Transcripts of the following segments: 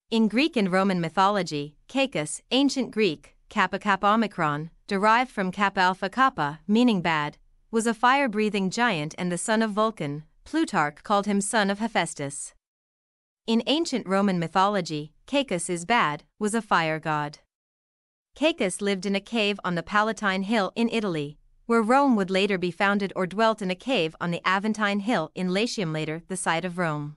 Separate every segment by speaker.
Speaker 1: In Greek and Roman mythology, Cacus, ancient Greek, kappa kappa omicron, derived from kappa alpha kappa, meaning bad, was a fire-breathing giant and the son of Vulcan. Plutarch called him son of Hephaestus. In ancient Roman mythology, Cacus is bad, was a fire god. Cacus lived in a cave on the Palatine Hill in Italy, where Rome would later be founded, or dwelt in a cave on the Aventine Hill in Latium, later the site of Rome.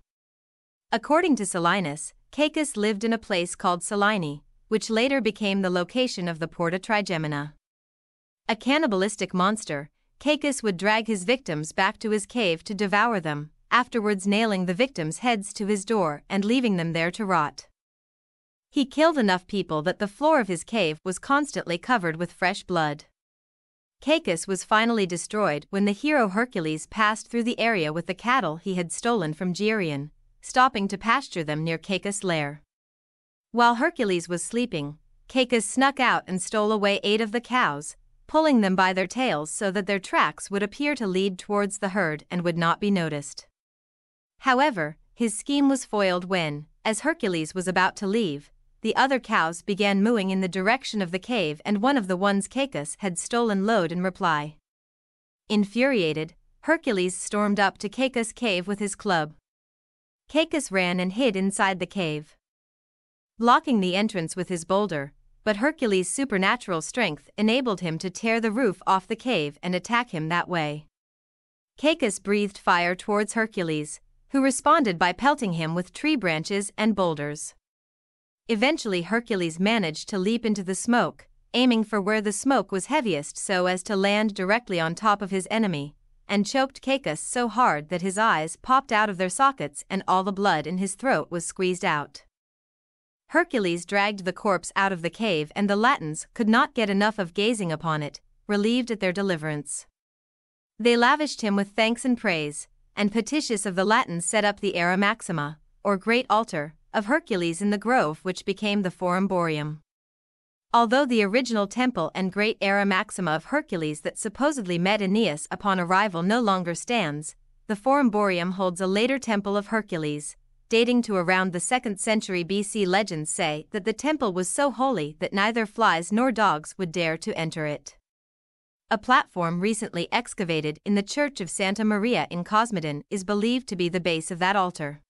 Speaker 1: According to Solinus, Cacus lived in a place called Selene, which later became the location of the Porta Trigemina. A cannibalistic monster, Cacus would drag his victims back to his cave to devour them, afterwards nailing the victims' heads to his door and leaving them there to rot. He killed enough people that the floor of his cave was constantly covered with fresh blood. Cacus was finally destroyed when the hero Hercules passed through the area with the cattle he had stolen from Geryon, stopping to pasture them near Cacus' lair. While Hercules was sleeping, Cacus snuck out and stole away 8 of the cows, pulling them by their tails so that their tracks would appear to lead towards the herd and would not be noticed. However, his scheme was foiled when, as Hercules was about to leave, the other cows began mooing in the direction of the cave and one of the ones Cacus had stolen lowed in reply. Infuriated, Hercules stormed up to Cacus' cave with his club. Cacus ran and hid inside the cave, blocking the entrance with his boulder, but Hercules' supernatural strength enabled him to tear the roof off the cave and attack him that way. Cacus breathed fire towards Hercules, who responded by pelting him with tree branches and boulders. Eventually Hercules managed to leap into the smoke, aiming for where the smoke was heaviest so as to land directly on top of his enemy, and choked Cacus so hard that his eyes popped out of their sockets and all the blood in his throat was squeezed out. Hercules dragged the corpse out of the cave and the Latins could not get enough of gazing upon it, relieved at their deliverance. They lavished him with thanks and praise, and Potitius of the Latins set up the Ara Maxima, or Great Altar, of Hercules in the grove which became the Forum Boarium. Although the original temple and Great Ara Maxima of Hercules that supposedly met Aeneas upon arrival no longer stands, the Forum Boarium holds a later temple of Hercules, dating to around the 2nd century BC. Legends say that the temple was so holy that neither flies nor dogs would dare to enter it. A platform recently excavated in the Church of Santa Maria in Cosmedin is believed to be the base of that altar.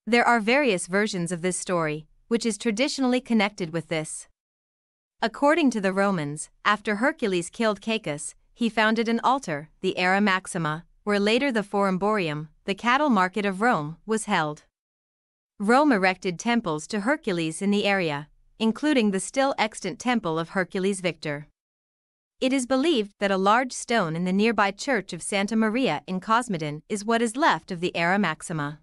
Speaker 1: There are various versions of this story, which is traditionally connected with this. According to the Romans, after Hercules killed Cacus, he founded an altar, the Ara Maxima, where later the Forum Boarium, the cattle market of Rome, was held. Rome erected temples to Hercules in the area, including the still extant temple of Hercules Victor. It is believed that a large stone in the nearby church of Santa Maria in Cosmedin is what is left of the Ara Maxima.